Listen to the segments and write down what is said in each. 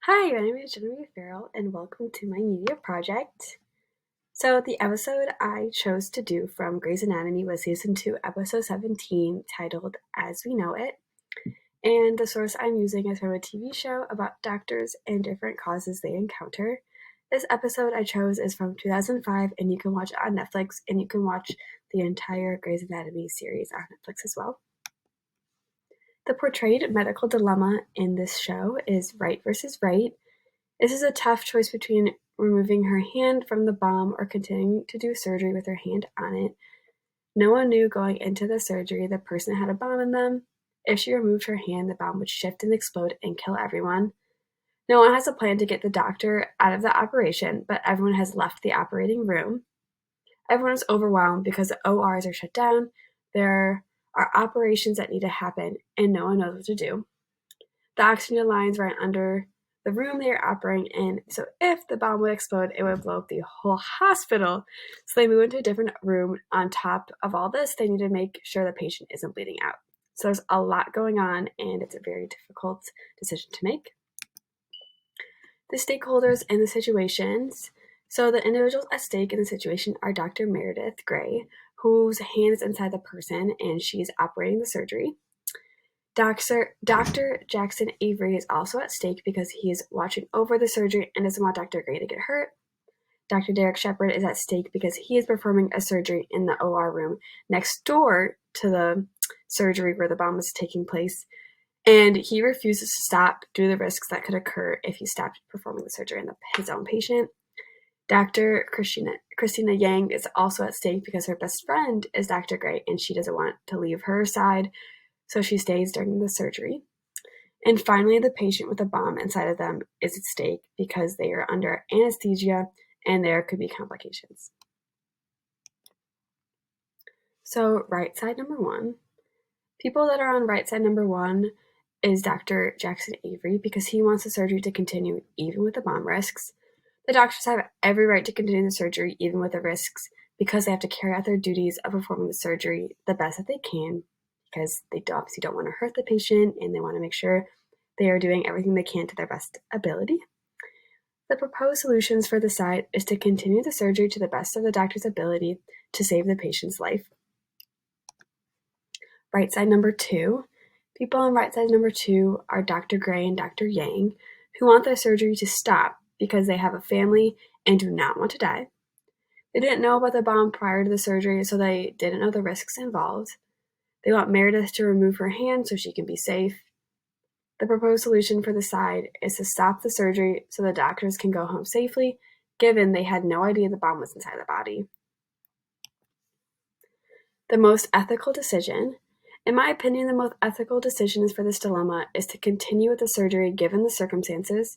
Hi, my name is Genevieve Farrell, and welcome to my media project. So, the episode I chose to do from Grey's Anatomy was Season 2, Episode 17, titled As We Know It. And the source I'm using is from a TV show about doctors and different causes they encounter. This episode I chose is from 2005, and you can watch it on Netflix, and you can watch the entire Grey's Anatomy series on Netflix as well. The portrayed medical dilemma in this show is right versus right. This is a tough choice between removing her hand from the bomb or continuing to do surgery with her hand on it. No one knew going into the surgery the person had a bomb in them. If she removed her hand, the bomb would shift and explode and kill everyone. No one has a plan to get the doctor out of the operation, but everyone has left the operating room. Everyone is overwhelmed because the ORs are shut down. There are operations that need to happen, and no one knows what to do. The oxygen lines run under the room they are operating in, so if the bomb would explode, it would blow up the whole hospital. So they move into a different room. On top of all this, they need to make sure the patient isn't bleeding out. So there's a lot going on, and it's a very difficult decision to make. The stakeholders and the situations. So the individuals at stake in the situation are Dr. Meredith Grey, whose hand is inside the person, and she's operating the surgery. Dr. Jackson Avery is also at stake because he is watching over the surgery and doesn't want Dr. Gray to get hurt. Dr. Derek Shepard is at stake because he is performing a surgery in the OR room next door to the surgery where the bomb is taking place, and he refuses to stop due to the risks that could occur if he stopped performing the surgery on his own patient. Dr. Christina Yang is also at stake because her best friend is Dr. Gray, and she doesn't want to leave her side, so she stays during the surgery. And finally, the patient with a bomb inside of them is at stake because they are under anesthesia and there could be complications. So, right side number one. People that are on right side number one is Dr. Jackson Avery because he wants the surgery to continue even with the bomb risks. The doctors have every right to continue the surgery even with the risks because they have to carry out their duties of performing the surgery the best that they can, because they obviously don't want to hurt the patient and they want to make sure they are doing everything they can to their best ability. The proposed solutions for the side is to continue the surgery to the best of the doctor's ability to save the patient's life. Right side number two. People on right side number two are Dr. Gray and Dr. Yang, who want their surgery to stop because they have a family and do not want to die. They didn't know about the bomb prior to the surgery, so they didn't know the risks involved. They want Meredith to remove her hand so she can be safe. The proposed solution for the side is to stop the surgery so the doctors can go home safely, given they had no idea the bomb was inside the body. The most ethical decision. In my opinion, the most ethical decision for this dilemma is to continue with the surgery given the circumstances.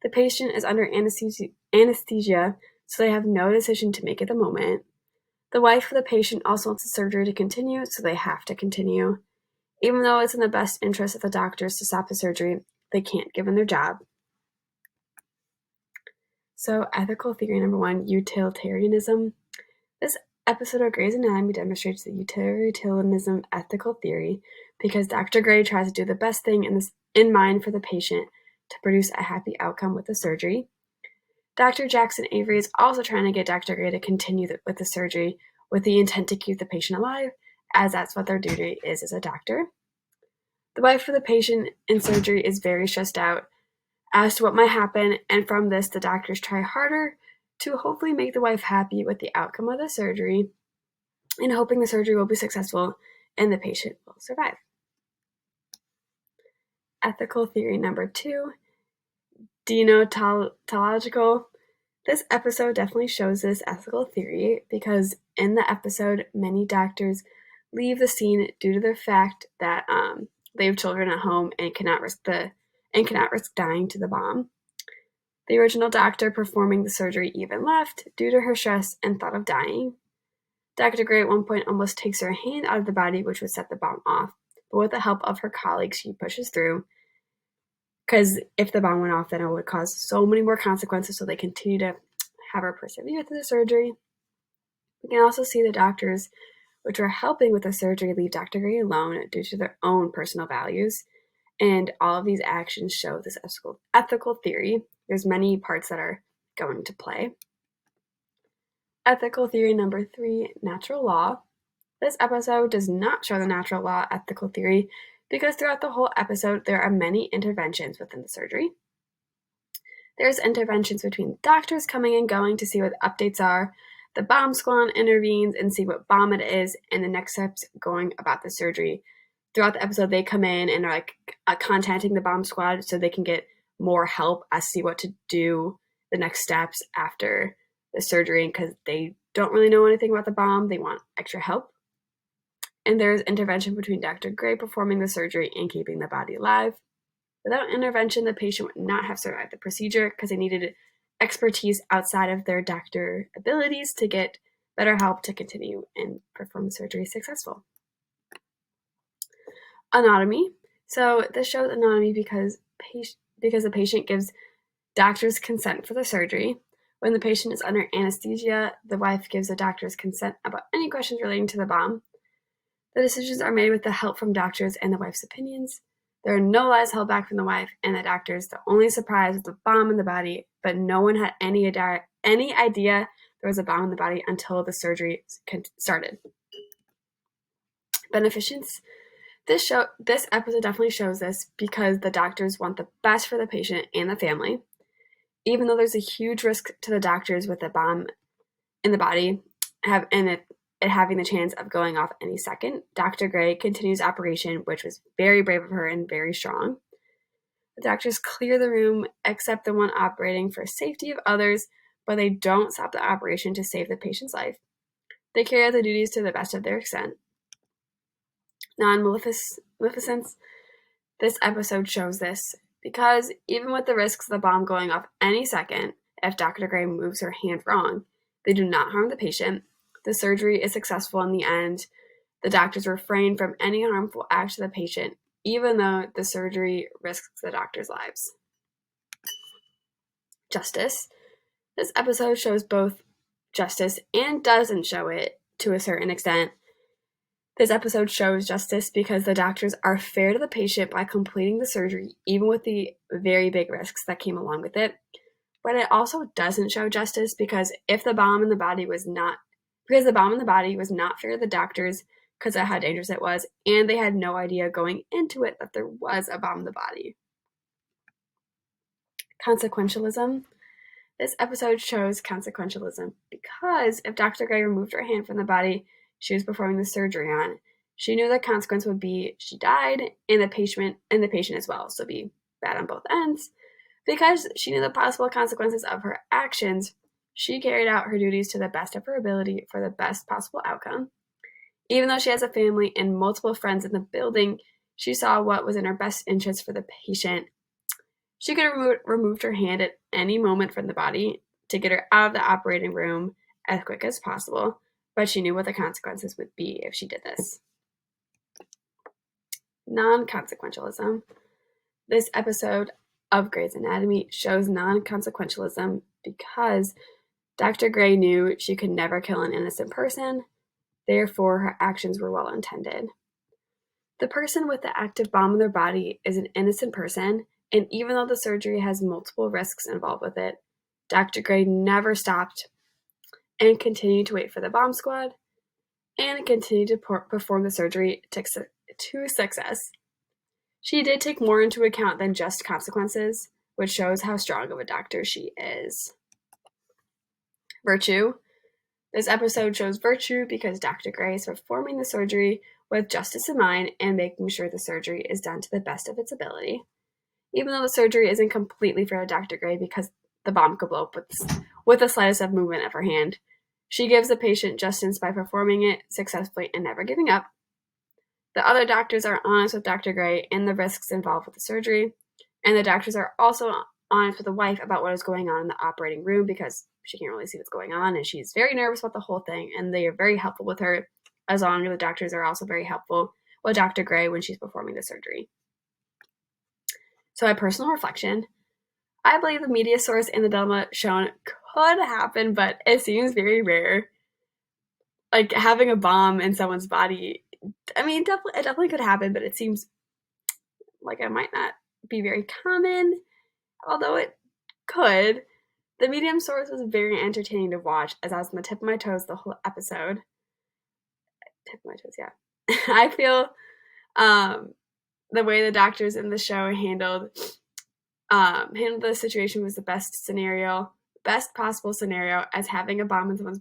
The patient is under anesthesia, so they have no decision to make at the moment. The wife of the patient also wants the surgery to continue, so they have to continue. Even though it's in the best interest of the doctors to stop the surgery, they can't given their job. So, ethical theory number one, utilitarianism. This episode of Grey's Anatomy demonstrates the utilitarianism ethical theory because Dr. Gray tries to do the best thing in mind for the patient to produce a happy outcome with the surgery. Dr. Jackson Avery is also trying to get Dr. Gray to continue with the surgery with the intent to keep the patient alive, as that's what their duty is as a doctor. The wife of the patient in surgery is very stressed out as to what might happen, and from this, the doctors try harder to hopefully make the wife happy with the outcome of the surgery and hoping the surgery will be successful and the patient will survive. Ethical theory number two, deontological. This episode definitely shows this ethical theory because in the episode, many doctors leave the scene due to the fact that they have children at home and cannot risk dying to the bomb. The original doctor performing the surgery even left due to her stress and thought of dying. Dr. Gray at one point almost takes her hand out of the body, which would set the bomb off, but with the help of her colleagues, she pushes through, because if the bomb went off, then it would cause so many more consequences, so they continue to have her persevere through the surgery. We can also see the doctors, which are helping with the surgery, leave Dr. Gray alone due to their own personal values, And all of these actions show this ethical theory. There's many parts that are going to play. Ethical theory number 3, natural law. This episode does not show the natural law ethical theory because throughout the whole episode, there are many interventions within the surgery. There's interventions between doctors coming and going to see what updates are. The bomb squad intervenes and see what bomb it is, and the next steps going about the surgery. Throughout the episode, they come in and are contacting the bomb squad so they can get more help as see what to do the next steps after the surgery because they don't really know anything about the bomb. They want extra help. And there's intervention between Dr. Gray performing the surgery and keeping the body alive. Without intervention, the patient would not have survived the procedure because they needed expertise outside of their doctor abilities to get better help to continue and perform the surgery successful. Anatomy. So this shows anatomy because the patient gives doctors consent for the surgery. When the patient is under anesthesia, the wife gives the doctors consent about any questions relating to the bomb. The decisions are made with the help from doctors and the wife's opinions. There are no lies held back from the wife and the doctors. The only surprise was the bomb in the body, but no one had any idea there was a bomb in the body until the surgery started. Beneficence. This episode definitely shows this because the doctors want the best for the patient and the family. Even though there's a huge risk to the doctors with the bomb in the body and it having the chance of going off any second, Dr. Gray continues operation, which was very brave of her and very strong. The doctors clear the room except the one operating for safety of others, but they don't stop the operation to save the patient's life. They carry out the duties to the best of their extent. Non-maleficence. This episode shows this because even with the risks of the bomb going off any second, if Dr. Gray moves her hand wrong, they do not harm the patient. The surgery is successful in the end. The doctors refrain from any harmful act to the patient, even though the surgery risks the doctor's lives. Justice. This episode shows both justice and doesn't show it to a certain extent. This episode shows justice because the doctors are fair to the patient by completing the surgery, even with the very big risks that came along with it. But it also doesn't show justice because the bomb in the body was not fair to the doctors because of how dangerous it was, and they had no idea going into it that there was a bomb in the body. Consequentialism. This episode shows consequentialism because if Dr. Gray removed her hand from the body she was performing the surgery on, she knew the consequence would be she died and the patient as well, so be bad on both ends. Because she knew the possible consequences of her actions, she carried out her duties to the best of her ability for the best possible outcome. Even though she has a family and multiple friends in the building, she saw what was in her best interest for the patient. She could have removed her hand at any moment from the body to get her out of the operating room as quick as possible, but she knew what the consequences would be if she did this. Non-consequentialism. This episode of Grey's Anatomy shows non-consequentialism because Dr. Gray knew she could never kill an innocent person, therefore her actions were well intended. The person with the active bomb in their body is an innocent person, and even though the surgery has multiple risks involved with it, Dr. Gray never stopped and continued to wait for the bomb squad and continued to perform the surgery to success. She did take more into account than just consequences, which shows how strong of a doctor she is. Virtue. This episode shows virtue because Dr. Gray is performing the surgery with justice in mind and making sure the surgery is done to the best of its ability. Even though the surgery isn't completely fair to Dr. Gray because the bomb could blow up with the slightest of movement of her hand, she gives the patient justice by performing it successfully and never giving up. The other doctors are honest with Dr. Gray and the risks involved with the surgery, and the doctors are also honest with the wife about what is going on in the operating room because she can't really see what's going on and she's very nervous about the whole thing, and they are very helpful with her, as long as the doctors are also very helpful with Dr. Gray when she's performing the surgery. So my personal reflection, I believe the media source and the dilemma shown could happen, but it seems very rare. Like having a bomb in someone's body, I mean, it definitely could happen, but it seems like it might not be very common, although it could. The medium source was very entertaining to watch as I was on the tip of my toes the whole episode. Tip of my toes, yeah. I feel the way the doctors in the show handled the situation was the best possible scenario, as having a bomb in someone's